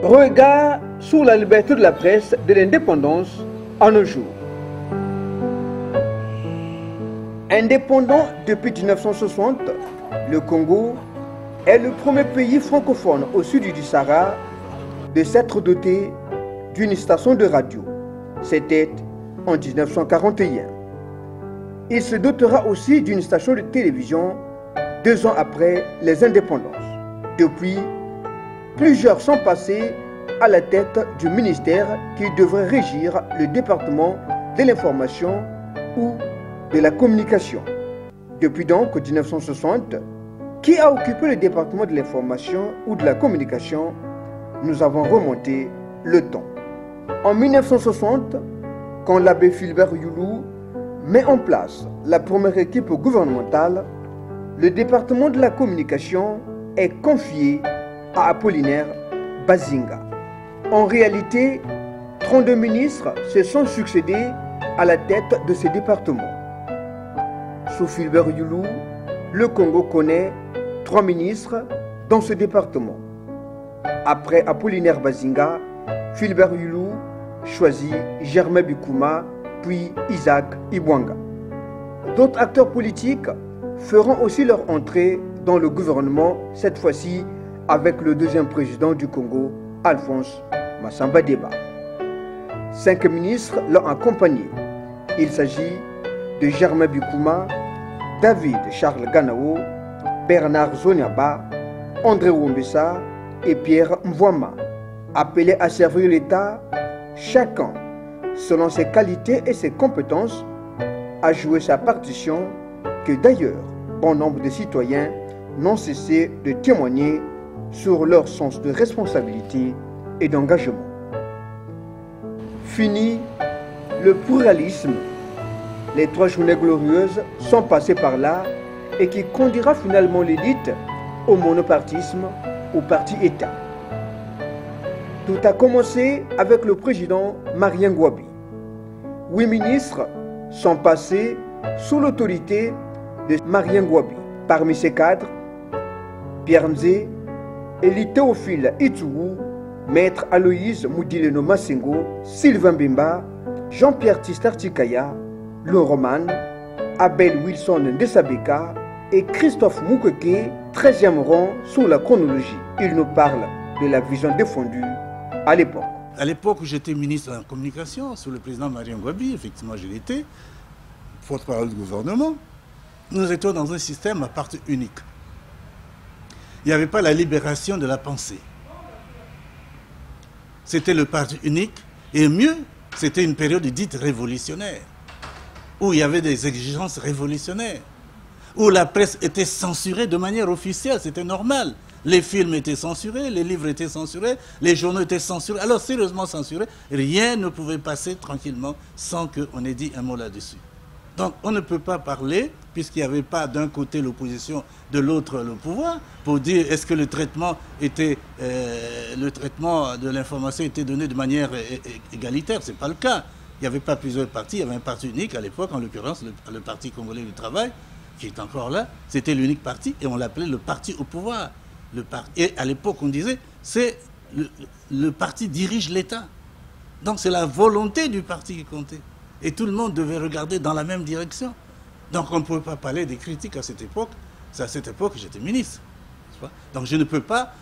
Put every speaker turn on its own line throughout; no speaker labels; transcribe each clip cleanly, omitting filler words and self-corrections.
Regard sur la liberté de la presse de l'indépendance en nos jours. Indépendant depuis 1960, le Congo est le premier pays francophone au sud du Sahara de s'être doté d'une station de radio. C'était en 1941. Il se dotera aussi d'une station de télévision 2 ans après les indépendances. Depuis, plusieurs sont passés à la tête du ministère qui devrait régir le département de l'information ou de la communication. Depuis donc 1960, qui a occupé le département de l'information ou de la communication? Nous avons remonté le temps. En 1960, quand l'abbé Philbert Youlou met en place la première équipe gouvernementale, le département de la communication est confié à Apollinaire Bazinga. En réalité, 32 ministres se sont succédés à la tête de ce département. Sous Philbert Youlou, le Congo connaît 3 ministres dans ce département. Après Apollinaire Bazinga, Philbert Youlou choisit Germain Bikouma, puis Isaac Ibwanga. D'autres acteurs politiques feront aussi leur entrée dans le gouvernement, cette fois-ci avec le deuxième président du Congo, Alphonse Massamba Deba. 5 ministres l'ont accompagné. Il s'agit de Germain Bikouma, David Charles Ganao, Bernard Zoniaba, André Wombessa et Pierre Mvouama. Appelés à servir l'État, chacun, selon ses qualités et ses compétences, a joué sa partition que d'ailleurs bon nombre de citoyens n'ont cessé de témoigner sur leur sens de responsabilité et d'engagement. Fini le pluralisme. Les 3 journées glorieuses sont passées par là et qui conduira finalement l'élite au monopartisme, au parti-État. Tout a commencé avec le président Marien Ngouabi. 8 ministres sont passés sous l'autorité de Marien Ngouabi. Parmi ces cadres, Pierre Nzé, Élie Théophile Itougou, Maître Aloïse Moudileno Massengo, Sylvain Bemba, Jean-Pierre Tistar Tikaya, Laurent Mann, Abel Wilson Ndesabeka et Christophe Moukeke, 13e rang sur la chronologie. Il nous parle de la vision défendue à l'époque.
À l'époque où j'étais ministre de la Communication, sous le président Marien Ngouabi, effectivement je l'étais, porte-parole du gouvernement, nous étions dans un système à parti unique. Il n'y avait pas la libération de la pensée. C'était le parti unique, et mieux, c'était une période dite révolutionnaire, où il y avait des exigences révolutionnaires, où la presse était censurée de manière officielle, c'était normal. Les films étaient censurés, les livres étaient censurés, les journaux étaient censurés. Alors, sérieusement censurés, rien ne pouvait passer tranquillement sans qu'on ait dit un mot là-dessus. Donc, on ne peut pas parler, puisqu'il n'y avait pas d'un côté l'opposition, de l'autre le pouvoir, pour dire est-ce que le traitement de l'information était donné de manière égalitaire. Ce n'est pas le cas. Il n'y avait pas plusieurs partis, il y avait un parti unique à l'époque, en l'occurrence le Parti congolais du travail, qui est encore là. C'était l'unique parti et on l'appelait le parti au pouvoir. Et à l'époque, on disait, c'est le parti dirige l'État. Donc c'est la volonté du parti qui comptait. Et tout le monde devait regarder dans la même direction. Donc on ne pouvait pas parler des critiques à cette époque. C'est à cette époque que j'étais ministre. Donc je ne peux pas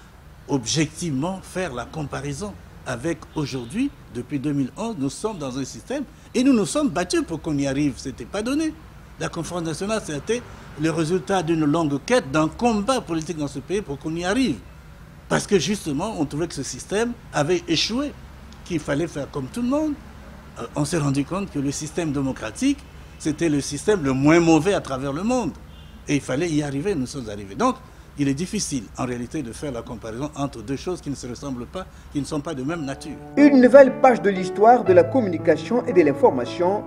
objectivement faire la comparaison avec aujourd'hui. Depuis 2011, nous sommes dans un système et nous nous sommes battus pour qu'on y arrive. Ce n'était pas donné. La conférence nationale, c'était le résultat d'une longue quête, d'un combat politique dans ce pays pour qu'on y arrive. Parce que justement, on trouvait que ce système avait échoué, qu'il fallait faire comme tout le monde. On s'est rendu compte que le système démocratique, c'était le système le moins mauvais à travers le monde. Et il fallait y arriver, nous sommes arrivés. Donc, il est difficile, en réalité, de faire la comparaison entre 2 choses qui ne se ressemblent pas, qui ne sont pas de même nature.
Une nouvelle page de l'histoire de la communication et de l'information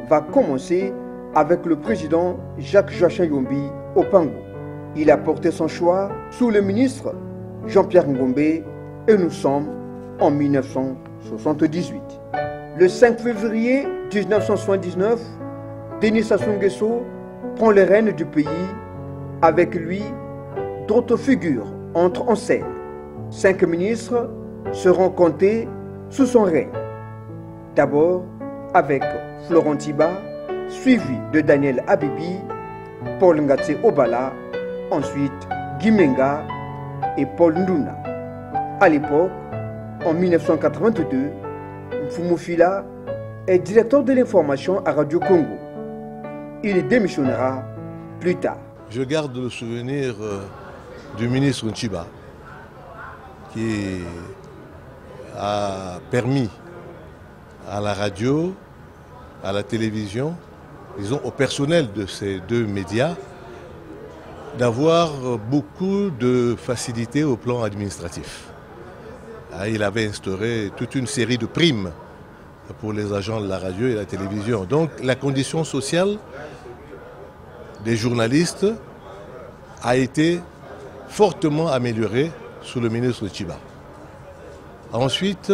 va commencer avec le président Jacques-Joachim Yombi Opango. Il a porté son choix sous le ministre Jean-Pierre Ngombe et nous sommes en 1978. Le 5 février 1979, Denis Sassou Nguesso prend les rênes du pays. Avec lui, d'autres figures entrent en scène. 5 ministres seront comptés sous son règne. D'abord avec Florent Tiba, suivi de Daniel Abibi, Paul Ngatse Obala, ensuite Guy Menga et Paul Nduna. À l'époque, en 1982, Mfumu Fila est directeur de l'information à Radio Congo. Il démissionnera plus tard.
Je garde le souvenir du ministre Nchiba qui a permis à la radio, à la télévision, disons au personnel de ces deux médias, d'avoir beaucoup de facilité au plan administratif. Il avait instauré toute une série de primes pour les agents de la radio et de la télévision. Donc la condition sociale des journalistes a été fortement améliorée sous le ministre Chiba. Ensuite,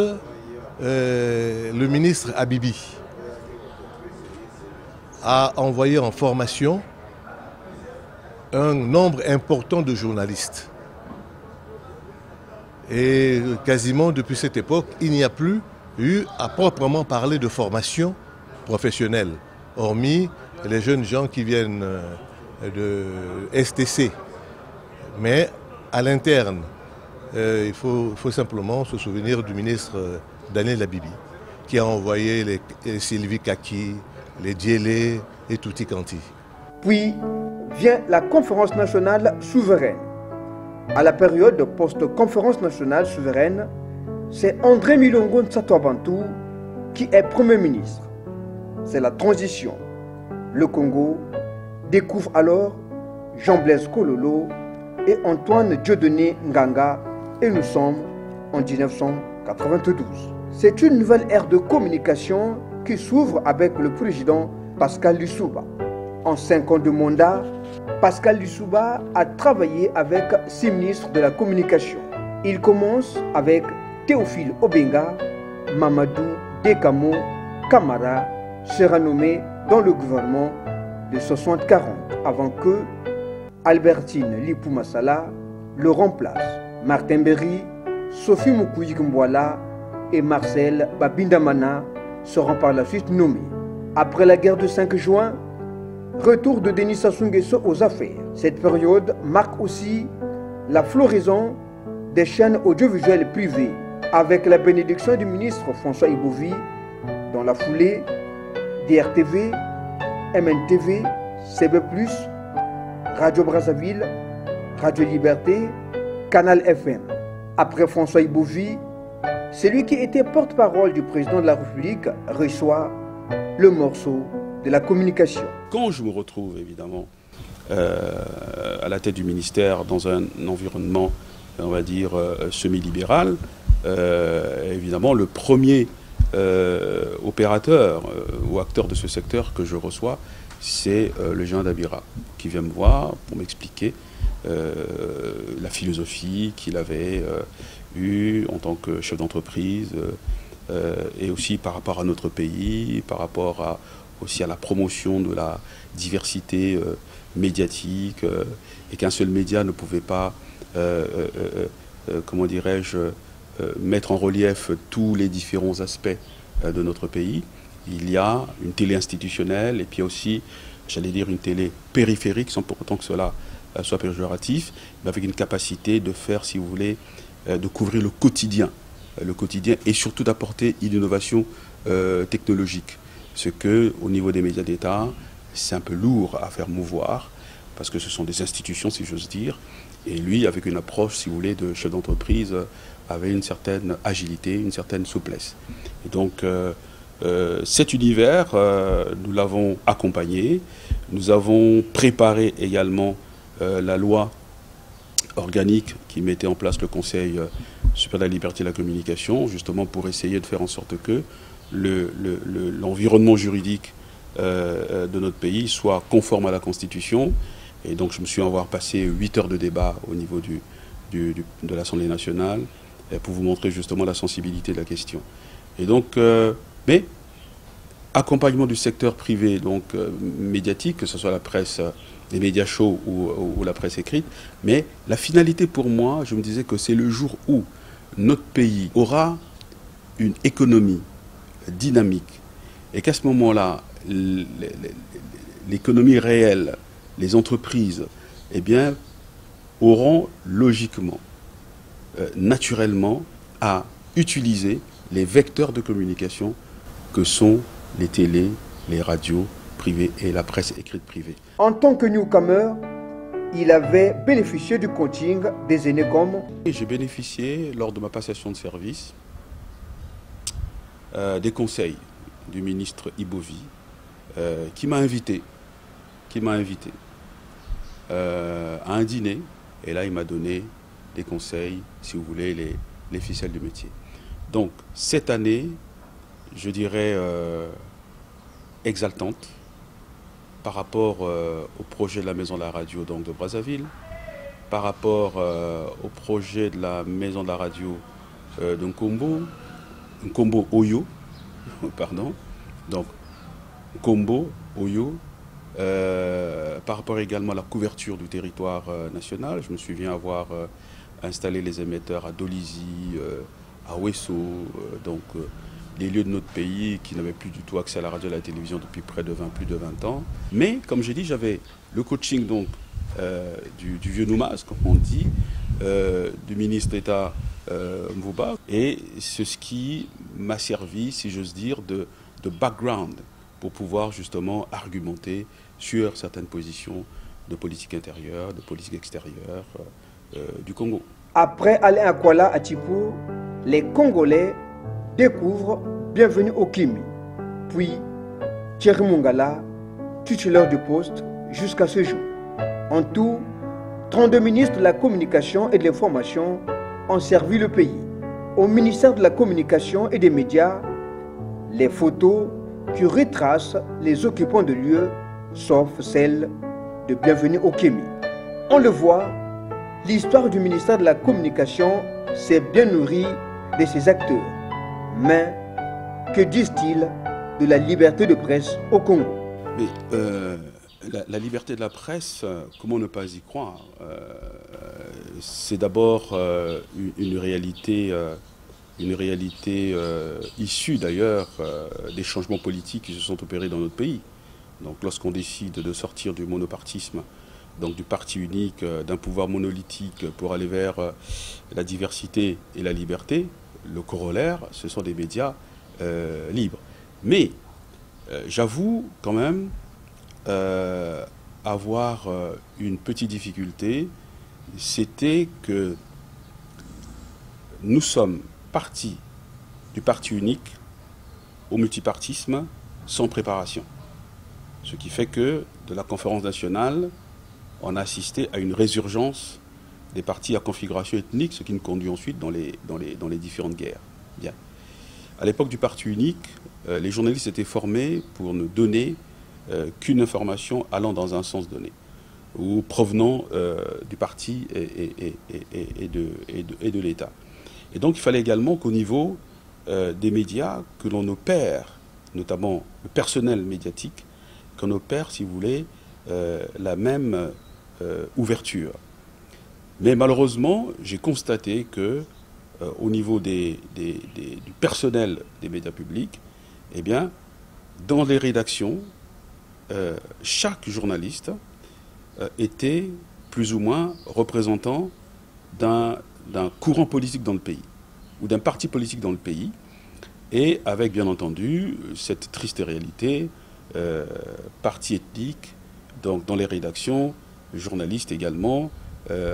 le ministre Abibi a envoyé en formation un nombre important de journalistes. Et quasiment depuis cette époque, il n'y a plus eu à proprement parler de formation professionnelle, hormis les jeunes gens qui viennent de STC. Mais à l'interne, il faut simplement se souvenir du ministre Daniel Abibi, qui a envoyé les Sylvie Kaki, les Diélé et Touti Kanti.
Puis vient la conférence nationale souveraine. À la période post-conférence nationale souveraine, c'est André Milongo Ntsato-Bantou qui est Premier ministre. C'est la transition. Le Congo découvre alors Jean-Blaise Kololo et Antoine Dieudonné Nganga et nous sommes en 1992. C'est une nouvelle ère de communication qui s'ouvre avec le président Pascal Lissouba. En 5 ans de mandat, Pascal Lissouba a travaillé avec 6 ministres de la communication. Il commence avec Théophile Obenga, Mamadou Dekamo Kamara sera nommé dans le gouvernement de 60-40 avant que Albertine Lipou Massala le remplace. Martin Berry, Sophie Moukoui-Gmbouala et Marcel Babindamana seront par la suite nommés. Après la guerre de 5 juin, retour de Denis Sassou Nguesso aux affaires. Cette période marque aussi la floraison des chaînes audiovisuelles privées avec la bénédiction du ministre François Ibovi. Dans la foulée, DRTV, MNTV, CB+, Radio Brazzaville, Radio Liberté, Canal FM. Après François Ibovi, celui qui était porte-parole du président de la République reçoit le morceau de la communication.
Quand je me retrouve évidemment à la tête du ministère dans un environnement, on va dire, semi-libéral, évidemment le premier opérateur ou acteur de ce secteur que je reçois, c'est le géant Dabira qui vient me voir pour m'expliquer la philosophie qu'il avait eue en tant que chef d'entreprise et aussi par rapport à notre pays, par rapport aussi à la promotion de la diversité médiatique et qu'un seul média ne pouvait pas, comment dirais-je, mettre en relief tous les différents aspects de notre pays. Il y a une télé institutionnelle et puis aussi, j'allais dire, une télé périphérique, sans pour autant que cela soit péjoratif, mais avec une capacité de faire, si vous voulez, de couvrir le quotidien et surtout d'apporter une innovation technologique. Ce que, au niveau des médias d'État, c'est un peu lourd à faire mouvoir, parce que ce sont des institutions, si j'ose dire, et lui, avec une approche, si vous voulez, de chef d'entreprise, avait une certaine agilité, une certaine souplesse. Et donc, cet univers, nous l'avons accompagné. Nous avons préparé également la loi organique qui mettait en place le Conseil supérieur de la liberté de la communication, justement pour essayer de faire en sorte que l'environnement juridique de notre pays soit conforme à la Constitution. Et donc je me suis avoir passé 8 heures de débat au niveau de l'Assemblée nationale pour vous montrer justement la sensibilité de la question. Et donc, mais accompagnement du secteur privé, donc médiatique, que ce soit la presse, les médias chauds ou la presse écrite, mais la finalité pour moi, je me disais que c'est le jour où notre pays aura une économie dynamique et qu'à ce moment-là, l'économie réelle, les entreprises, eh bien, auront logiquement, naturellement, à utiliser les vecteurs de communication que sont les télés, les radios privées et la presse écrite privée.
En tant que newcomer, il avait bénéficié du coaching des aînés comme...
J'ai bénéficié, lors de ma passation de service, des conseils du ministre Ibovi, qui m'a invité à un dîner. Et là, il m'a donné des conseils, si vous voulez, les ficelles du métier. Donc, cette année, je dirais exaltante par rapport au projet de la Maison de la Radio donc, de Brazzaville, par rapport au projet de la Maison de la Radio de Nkombo Oyo, pardon, donc Nkombo Oyo, par rapport également à la couverture du territoire national. Je me souviens avoir installé les émetteurs à Dolisie, à Ouesso, des lieux de notre pays qui n'avaient plus du tout accès à la radio et à la télévision depuis plus de 20 ans. Mais, comme j'ai dit, j'avais le coaching donc, du vieux Noumas, comme on dit, du ministre d'État Mvouba, et c'est ce qui m'a servi, si j'ose dire, de background pour pouvoir justement argumenter sur certaines positions de politique intérieure, de politique extérieure du Congo.
Après Alain Akwala à Tipou, les Congolais découvrent Bienvenue au Kimi, puis Thierry Mongala, titulaire du poste jusqu'à ce jour. En tout, 32 ministres de la communication et de l'information ont servi le pays. Au ministère de la communication et des médias, les photos qui retracent les occupants de lieux, sauf celle de Bienvenue au Kimi. On le voit, l'histoire du ministère de la communication s'est bien nourrie de ses acteurs. Mais que disent-ils de la liberté de presse au Congo?
Mais la liberté de la presse, comment ne pas y croire? C'est d'abord une réalité issue d'ailleurs des changements politiques qui se sont opérés dans notre pays. Donc lorsqu'on décide de sortir du monopartisme, donc du parti unique, d'un pouvoir monolithique pour aller vers la diversité et la liberté, le corollaire, ce sont des médias libres. Mais j'avoue quand même avoir une petite difficulté, c'était que nous sommes partis du parti unique au multipartisme sans préparation. Ce qui fait que de la conférence nationale, on a assisté à une résurgence des partis à configuration ethnique, ce qui nous conduit ensuite dans les différentes guerres. Bien. À l'époque du parti unique, les journalistes étaient formés pour ne donner qu'une information allant dans un sens donné, ou provenant du parti et de l'État. Et donc il fallait également qu'au niveau des médias, que l'on opère, notamment le personnel médiatique, qu'on opère, si vous voulez, la même ouverture. Mais malheureusement, j'ai constaté que au niveau du personnel des médias publics, eh bien, dans les rédactions, chaque journaliste était plus ou moins représentant d'un courant politique dans le pays, ou d'un parti politique dans le pays, et avec bien entendu cette triste réalité, parti ethnique, donc dans les rédactions, journalistes également,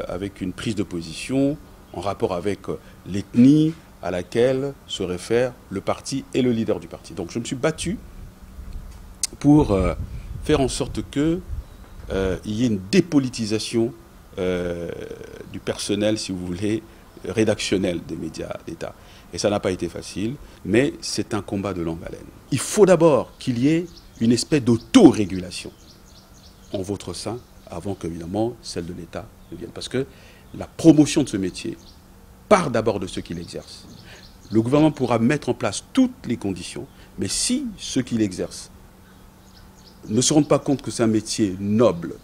avec une prise de position en rapport avec l'ethnie à laquelle se réfère le parti et le leader du parti. Donc je me suis battu pour faire en sorte qu'il y ait une dépolitisation du personnel, si vous voulez, rédactionnel des médias d'État. Et ça n'a pas été facile, mais c'est un combat de longue haleine. Il faut d'abord qu'il y ait une espèce d'autorégulation en votre sein, avant qu'évidemment celle de l'État ne vienne. Parce que la promotion de ce métier part d'abord de ceux qui l'exercent. Le gouvernement pourra mettre en place toutes les conditions, mais si ceux qui l'exercent ne se rendent pas compte que c'est un métier noble,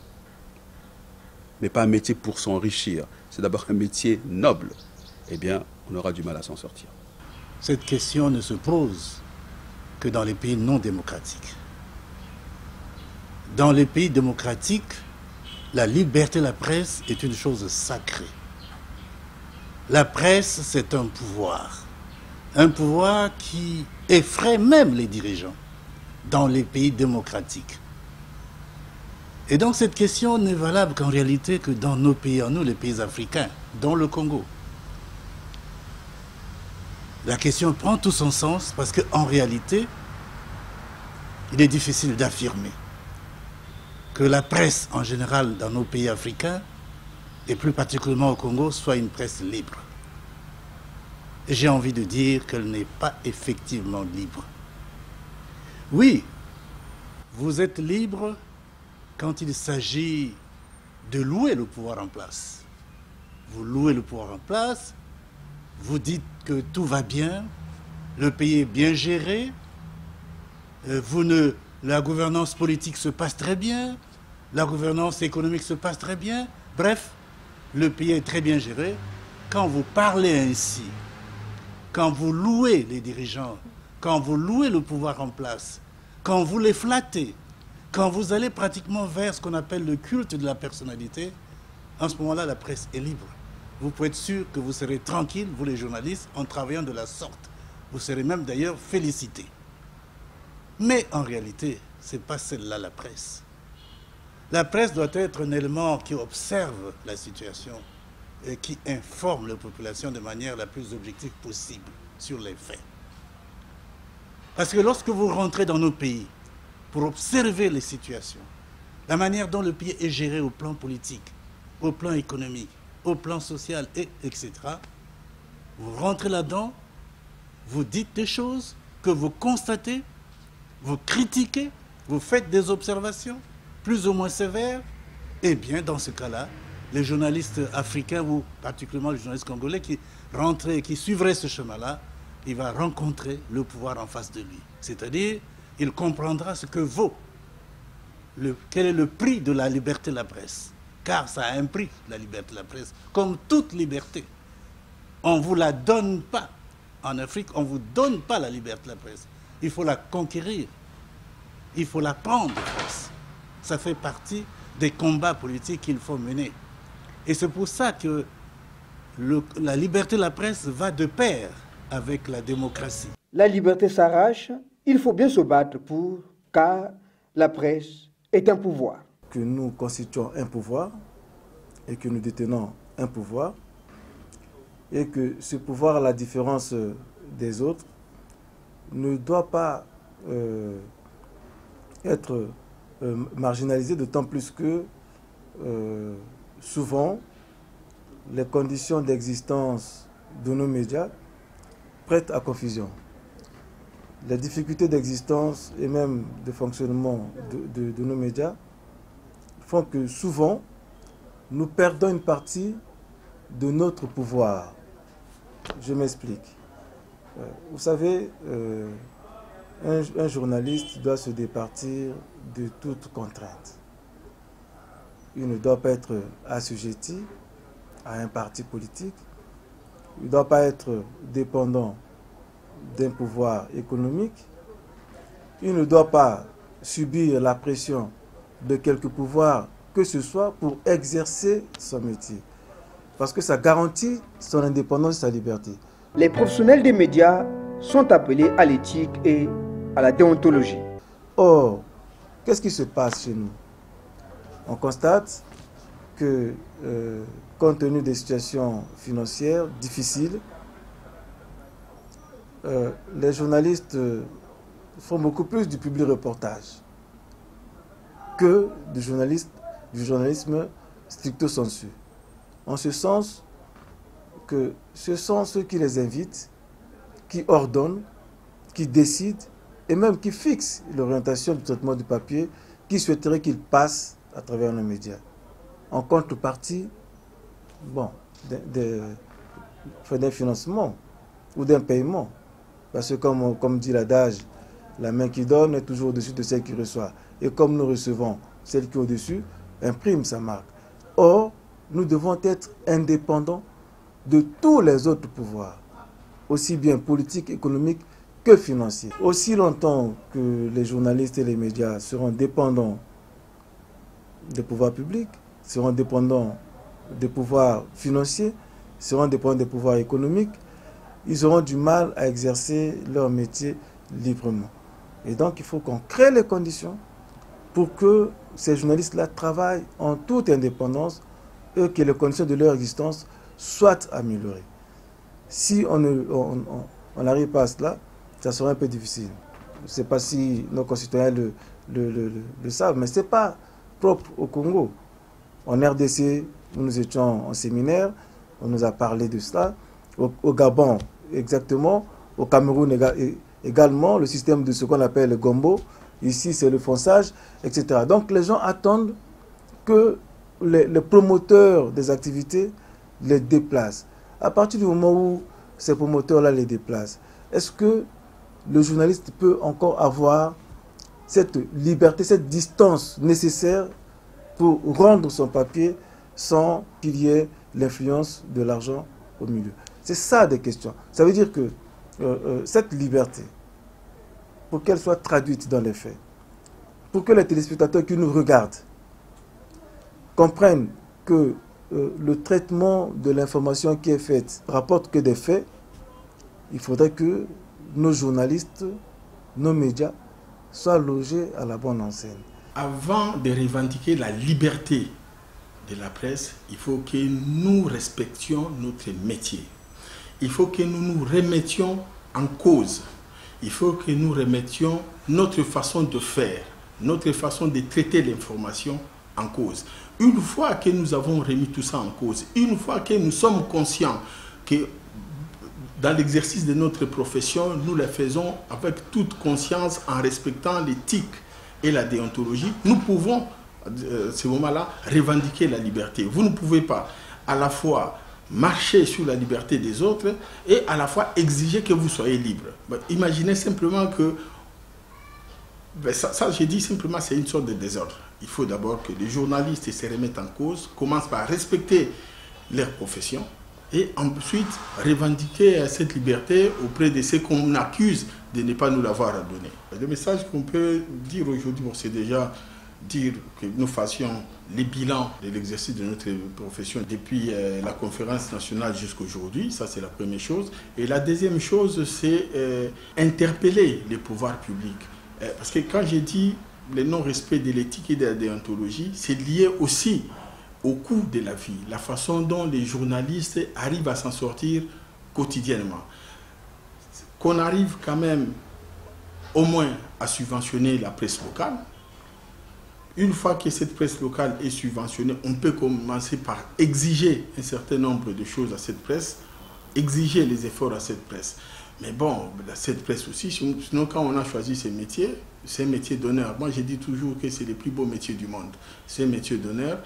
mais pas un métier pour s'enrichir, c'est d'abord un métier noble, eh bien, on aura du mal à s'en sortir.
Cette question ne se pose que dans les pays non démocratiques. Dans les pays démocratiques, la liberté de la presse est une chose sacrée. La presse, c'est un pouvoir qui effraie même les dirigeants dans les pays démocratiques. Et donc cette question n'est valable qu'en réalité que dans nos pays, en nous, les pays africains, dont le Congo. La question prend tout son sens parce qu'en réalité, il est difficile d'affirmer que la presse en général dans nos pays africains, et plus particulièrement au Congo, soit une presse libre. Et j'ai envie de dire qu'elle n'est pas effectivement libre. Oui, vous êtes libre quand il s'agit de louer le pouvoir en place. Vous louez le pouvoir en place, vous dites que tout va bien, le pays est bien géré, la gouvernance politique se passe très bien, la gouvernance économique se passe très bien, bref, le pays est très bien géré. Quand vous parlez ainsi, quand vous louez les dirigeants, quand vous louez le pouvoir en place, quand vous les flattez, quand vous allez pratiquement vers ce qu'on appelle le culte de la personnalité, en ce moment-là, la presse est libre. Vous pouvez être sûr que vous serez tranquille, vous les journalistes, en travaillant de la sorte. Vous serez même d'ailleurs félicités. Mais en réalité, ce n'est pas celle-là la presse. La presse doit être un élément qui observe la situation et qui informe la population de manière la plus objective possible sur les faits. Parce que lorsque vous rentrez dans nos pays pour observer les situations, la manière dont le pays est géré au plan politique, au plan économique, au plan social, etc., vous rentrez là-dedans, vous dites des choses que vous constatez, vous critiquez, vous faites des observations plus ou moins sévères, et bien dans ce cas-là, les journalistes africains ou particulièrement les journalistes congolais qui rentraient, qui suivraient ce chemin-là, il va rencontrer le pouvoir en face de lui. C'est-à-dire, il comprendra ce que vaut, quel est le prix de la liberté de la presse. Car ça a un prix, la liberté de la presse, comme toute liberté. On ne vous la donne pas. En Afrique, on ne vous donne pas la liberté de la presse. Il faut la conquérir. Il faut la prendre de force. Ça fait partie des combats politiques qu'il faut mener. Et c'est pour ça que la liberté de la presse va de pair avec la démocratie.
La liberté s'arrache, il faut bien se battre pour, car la presse est un pouvoir.
Que nous constituons un pouvoir et que nous détenons un pouvoir et que ce pouvoir, à la différence des autres, ne doit pas être marginalisé, d'autant plus que souvent les conditions d'existence de nos médias prêtent à confusion. Les difficultés d'existence et même de fonctionnement de nos médias font que souvent nous perdons une partie de notre pouvoir. Je m'explique. Vous savez, un journaliste doit se départir de toute contrainte. Il ne doit pas être assujetti à un parti politique. Il ne doit pas être dépendant d'un pouvoir économique. Il ne doit pas subir la pression de quelque pouvoir que ce soit pour exercer son métier. Parce que ça garantit son indépendance et sa liberté.
Les professionnels des médias sont appelés à l'éthique et à la déontologie.
Or, qu'est-ce qui se passe chez nous? On constate que, compte tenu des situations financières difficiles, les journalistes font beaucoup plus du public reportage que du journalisme stricto sensu. En ce sens que ce sont ceux qui les invitent, qui ordonnent, qui décident et même qui fixent l'orientation du traitement du papier qui souhaiteraient qu'il passe à travers nos médias. En contrepartie, bon, d'un financement ou d'un paiement. Parce que comme dit l'adage, la main qui donne est toujours au-dessus de celle qui reçoit. Et comme nous recevons, celle qui est au-dessus imprime sa marque. Or, nous devons être indépendants de tous les autres pouvoirs, aussi bien politiques, économiques que financiers. Aussi longtemps que les journalistes et les médias seront dépendants des pouvoirs publics, seront dépendants des pouvoirs financiers, seront dépendants des pouvoirs économiques, ils auront du mal à exercer leur métier librement. Et donc, il faut qu'on crée les conditions pour que ces journalistes-là travaillent en toute indépendance et que les conditions de leur existence soient améliorées. Si on n'arrive pas à cela, ça sera un peu difficile. Je ne sais pas si nos concitoyens le savent, mais ce n'est pas propre au Congo. En RDC, nous étions en séminaire, on nous a parlé de cela. Au Gabon, exactement. Au Cameroun également, le système de ce qu'on appelle le gombo. Ici, c'est le fonçage, etc. Donc, les gens attendent que les promoteurs des activités les déplacent. À partir du moment où ces promoteurs-là les déplacent, est-ce que le journaliste peut encore avoir cette liberté, cette distance nécessaire pour rendre son papier sans qu'il y ait l'influence de l'argent au milieu? C'est ça des questions. Ça veut dire que cette liberté, pour qu'elle soit traduite dans les faits, pour que les téléspectateurs qui nous regardent comprennent que le traitement de l'information qui est faite rapporte que des faits, il faudrait que nos journalistes, nos médias soient logés à la bonne enseigne.
Avant de revendiquer la liberté de la presse, il faut que nous respections notre métier. Il faut que nous nous remettions en cause. Il faut que nous remettions notre façon de faire, notre façon de traiter l'information en cause. Une fois que nous avons remis tout ça en cause, une fois que nous sommes conscients que dans l'exercice de notre profession, nous le faisons avec toute conscience en respectant l'éthique et la déontologie, nous pouvons, à ce moment-là, revendiquer la liberté. Vous ne pouvez pas à la fois marcher sur la liberté des autres et à la fois exiger que vous soyez libre. Imaginez simplement que, ça j'ai dit simplement, c'est une sorte de désordre. Il faut d'abord que les journalistes se remettent en cause, commencent par respecter leur profession et ensuite revendiquer cette liberté auprès de ceux qu'on accuse de ne pas nous l'avoir donné. Le message qu'on peut dire aujourd'hui, c'est déjà dire que nous fassions les bilans de l'exercice de notre profession depuis la conférence nationale jusqu'à aujourd'hui. Ça, c'est la première chose. Et la deuxième chose, c'est interpeller les pouvoirs publics. Parce que quand j'ai dit le non-respect de l'éthique et de la déontologie, c'est lié aussi au coût de la vie, la façon dont les journalistes arrivent à s'en sortir quotidiennement. Qu'on arrive quand même au moins à subventionner la presse locale. Une fois que cette presse locale est subventionnée, on peut commencer par exiger un certain nombre de choses à cette presse, exiger les efforts à cette presse. Mais bon, cette presse aussi, sinon quand on a choisi ces métiers, c'est un métier d'honneur. Moi, je dis toujours que c'est les plus beaux métiers du monde. C'est un métier d'honneur.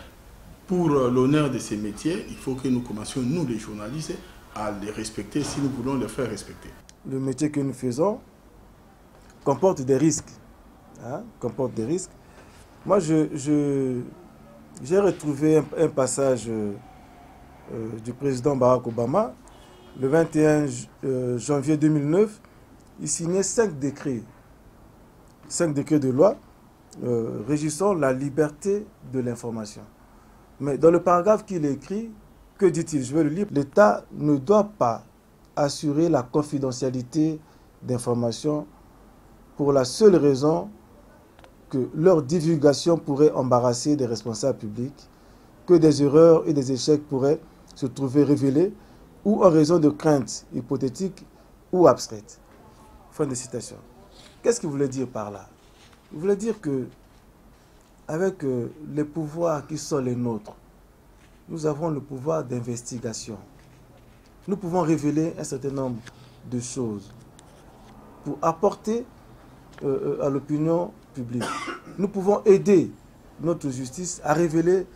Pour l'honneur de ces métiers, il faut que nous commencions, nous les journalistes, à les respecter si nous voulons les faire respecter.
Le métier que nous faisons comporte des risques. Comporte des risques. Moi, j'ai retrouvé un passage du président Barack Obama. Le 21 janvier 2009, il signait 5 décrets de loi régissant la liberté de l'information. Mais dans le paragraphe qu'il écrit, que dit-il? Je vais le lire. L'État ne doit pas assurer la confidentialité d'informations pour la seule raison que leur divulgation pourrait embarrasser des responsables publics, que des erreurs et des échecs pourraient se trouver révélés ou en raison de craintes hypothétiques ou abstraites. Fin de citation. Qu'est-ce qu'il voulait dire par là? Il voulait dire que avec les pouvoirs qui sont les nôtres, nous avons le pouvoir d'investigation. Nous pouvons révéler un certain nombre de choses pour apporter à l'opinion publique. Nous pouvons aider notre justice à révéler,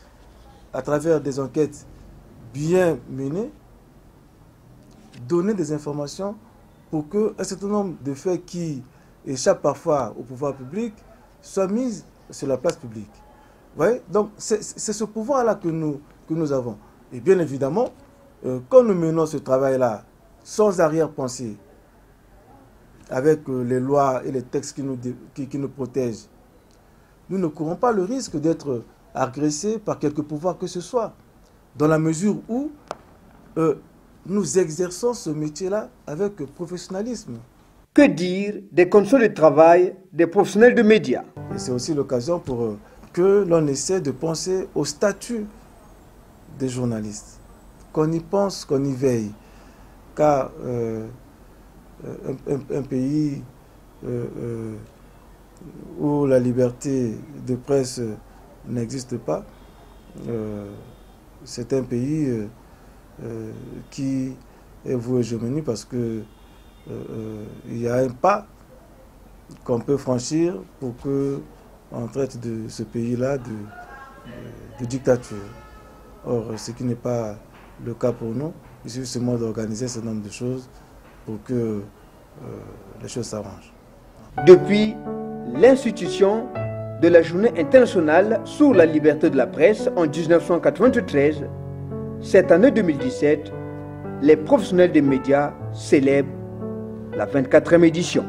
à travers des enquêtes bien menées, donner des informations pour qu'un certain nombre de faits qui échappent parfois au pouvoir public soient mis sur la place publique. Vous voyez? Donc, c'est ce pouvoir-là que nous avons. Et bien évidemment, quand nous menons ce travail-là, sans arrière-pensée, avec les lois et les textes qui nous protègent, nous ne courons pas le risque d'être agressés par quelque pouvoir que ce soit, dans la mesure où nous exerçons ce métier-là avec professionnalisme.
Que dire des conditions de travail des professionnels de médias?
Et c'est aussi l'occasion pour que l'on essaie de penser au statut des journalistes, qu'on y pense, qu'on y veille, car un pays où la liberté de presse n'existe pas, c'est un pays qui est voué à l'hégémonie parce que il y a un pas qu'on peut franchir pour qu'on traite de ce pays-là de dictature. Or, ce qui n'est pas le cas pour nous, il suffit seulement d'organiser ce nombre de choses pour que les choses s'arrangent.
Depuis l'institution de la Journée internationale sur la liberté de la presse en 1993, cette année 2017, les professionnels des médias célèbrent la 24e édition.